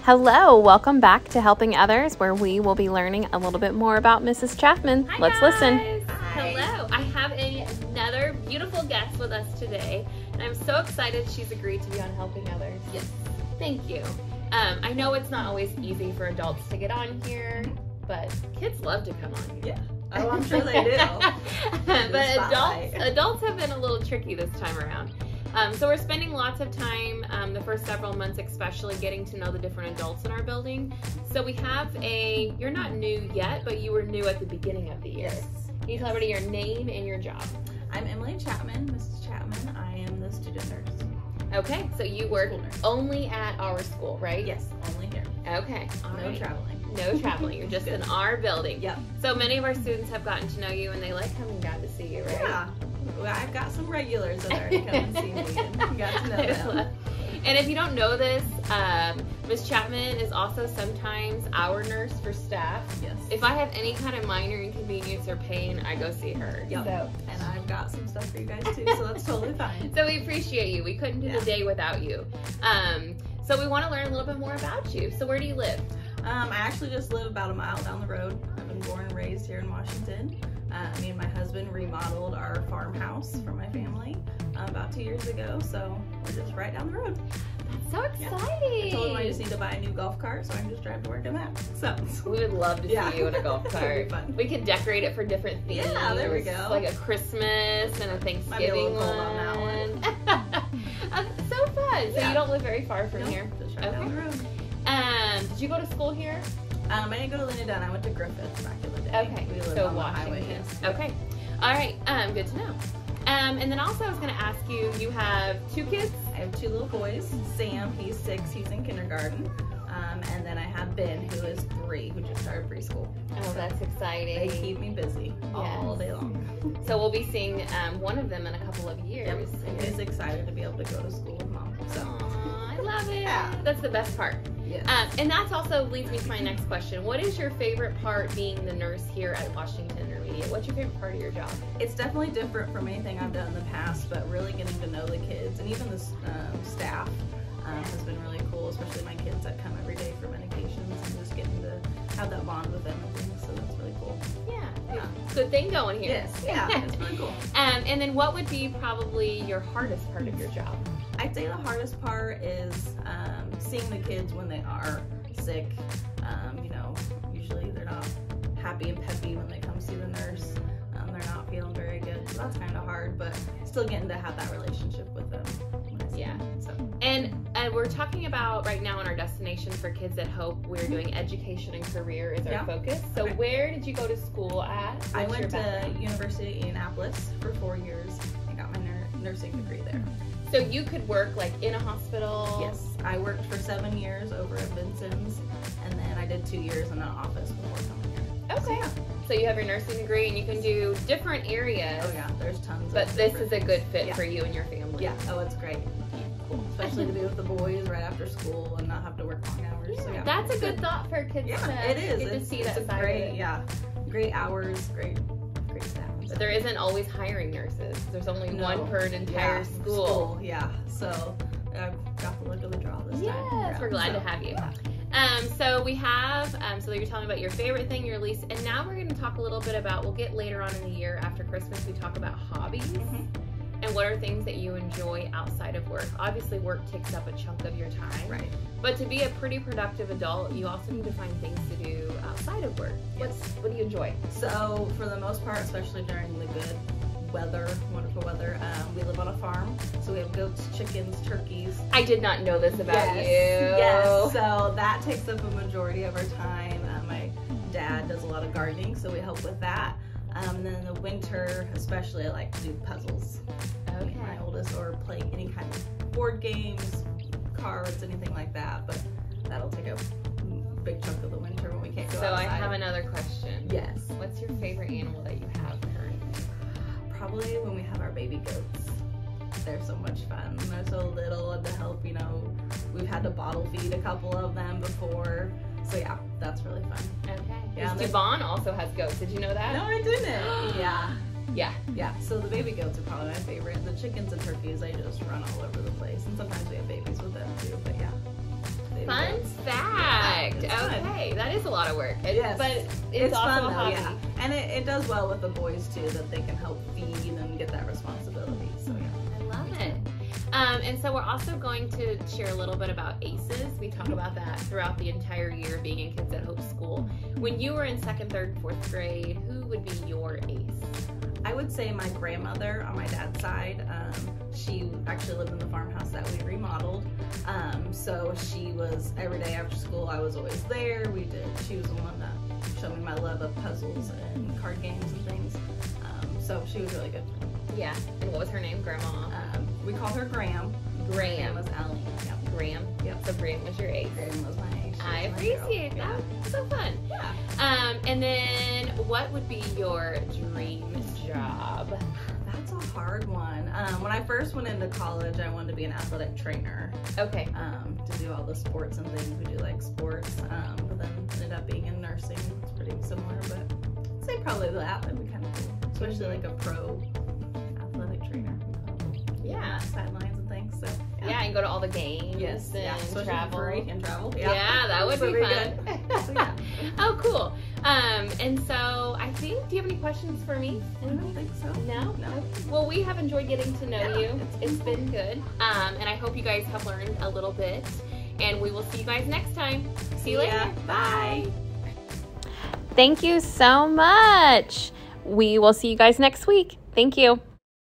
Hello, welcome back to Helping Others, where we will be learning a little bit more about Mrs. Chapman. Hi, Let's guys. listen. Hello, I have another beautiful guest with us today, and I'm so excited she's agreed to be on Helping Others. Yes. Thank you. I know it's not always easy for adults to get on here, but kids love to come on here. Yeah. Oh, I'm sure they do. But adults have been a little tricky this time around. So we're spending lots of time, the first several months especially, getting to know the different adults in our building. So we have you're not new yet, but you were new at the beginning of the year. Yes. Can you tell everybody your name and your job? I'm Emily Chapman, Mrs. Chapman. I am the student nurse. Okay, so you work only at our school, right? Yes, only here. Okay. No traveling. No traveling. You're just in our building. Yep. So many of our students have gotten to know you, and they like coming down to see you, right? Yeah. Well, I've got some regulars that already come and see me and got to know them. And if you don't know this, Miss Chapman is also sometimes our nurse for staff. Yes. If I have any kind of minor inconvenience or pain, I go see her. Yep. So. And I've got some stuff for you guys too, so that's totally fine. So we appreciate you. We couldn't do the day without you. So we want to learn a little bit more about you. So where do you live? I actually just live about a mile down the road. I've been born and raised here in Washington. Me and my husband remodeled our farmhouse for my family about 2 years ago, so we're just right down the road. That's so exciting. I told him I just need to buy a new golf cart, so I can just drive to work in that. So we would love to see you in a golf cart. That'd be fun. We could decorate it for different themes. Yeah, there we go. Like a Christmas and a Thanksgiving Might be a little cold one. on that one. So fun. So you don't live very far from here. Just right down the road. Did you go to school here? I didn't go to Linden. I went to Griffith back in the day. Okay, We lived so on the Washington. highway, yes. Okay, all right, good to know. And then also I was gonna ask you, you have 2 kids? I have 2 little boys. Sam, he's 6, he's in kindergarten. And then I have Ben, who is 3, who just started preschool. Oh, So that's exciting. they keep me busy all day long. So we'll be seeing one of them in a couple of years. Yep. And he's excited to be able to go to school with Mom. So. Aww, I love it. Yeah. That's the best part. Yes. And that also leads me to my next question. What is your favorite part being the nurse here at Washington Intermediate? What's your favorite part of your job? It's definitely different from anything I've done in the past, but really getting to know the kids and even the staff has been really cool, especially my kids that come every day for medications and just getting to have that bond with them and things, so that's really cool. Yeah. Good thing going here. Yes, yeah, it's really cool. And then what would be probably your hardest part of your job? I'd say the hardest part is seeing the kids when they are sick. You know, usually they're not happy and peppy when they come see the nurse. They're not feeling very good, so that's kind of hard, but still getting to have that relationship with them. Yeah. So. And we're talking about right now in our destination for Kids at Hope, we're doing education and career is our focus. So where did you go to school at? I went to University of Indianapolis for 4 years and got my nursing degree there. So you could work like in a hospital? Yes, I worked for 7 years over at Vincent's, and then I did 2 years in an office before coming here. Okay. So you have your nursing degree and you can do different areas. Oh yeah, there's tons. But this is a good fit for you and your family. Yeah. Oh, it's great. Cool. Especially to be with the boys right after school and not have to work long hours. Yeah, so yeah, that's a good thought for kids to it is. get to see that it's side great, of it. Yeah, great hours, great staff. But there isn't always hiring nurses. There's only one per an entire school. Yeah, so I got the look of the draw this time. Yes, we're glad to have you. Yeah. So we have, so you're telling me about your favorite thing, your least, and now we're going to talk a little bit about, we'll get later on in the year after Christmas, we talk about hobbies. And what are things that you enjoy outside of work? Obviously, work takes up a chunk of your time. Right. But to be a pretty productive adult, you also need to find things to do outside of work. Yes. What do you enjoy? So for the most part, especially during the good weather, wonderful weather, we live on a farm. So we have goats, chickens, turkeys. I did not know this about you. Yes. So that takes up a majority of our time. My dad does a lot of gardening, so we help with that. And then in the winter, especially, I like to do puzzles. Okay. My oldest, or play any kind of board games, cards, anything like that. But that'll take a big chunk of the winter when we can't go outside. So I have another question. Yes. What's your favorite animal that you have currently? Probably when we have our baby goats. They're so much fun. They're so little, and to help, you know, we've had to bottle feed a couple of them before. So yeah, that's really fun. Okay. Yeah, Devon also has goats. Did you know that? No, I didn't. Yeah. Yeah. So the baby goats are probably my favorite. The chickens and turkeys, they just run all over the place. And sometimes we have babies with them too. But yeah, Fun fact. Okay, that is a lot of work. Yes. But it's also fun a though, hobby. yeah. And it does well with the boys too, that they can help feed and get that responsibility. So yeah. I love it. And so we're also going to share a little bit about ACEs. We talk about that throughout the entire year being in Kids at Hope School. When you were in 2nd, 3rd, 4th grade, who would be your ACE? I would say my grandmother on my dad's side. She actually lived in the farmhouse that we remodeled. So she was, every day after school, I was always there. She was the one that showed me my love of puzzles and card games and things. So she was really good. Yeah. And what was her name? Grandma? We called her Graham. Graham. Was Allie. Yep. Graham. Yep. So Graham was your ACE. Graham was my ACE. I appreciate that. So fun. Yeah. And then what would be your dream job? That's a hard one. When I first went into college, I wanted to be an athletic trainer. Okay. To do all the sports and things. We do like sports, but then ended up being in nursing. It's pretty similar, but I'd say probably that'd be kind of cool, especially like a pro athletic trainer. Yeah. Sidelines and things. So yeah, and go to all the games. Yes. And Especially travel. free and travel. Yeah, that would be fun. So, yeah. Oh, cool. And so I think, do you have any questions for me? I don't think so. No? No. Okay. Well, we have enjoyed getting to know you. It's been good. And I hope you guys have learned a little bit. And we will see you guys next time. See you later. Bye. Thank you so much. We will see you guys next week. Thank you.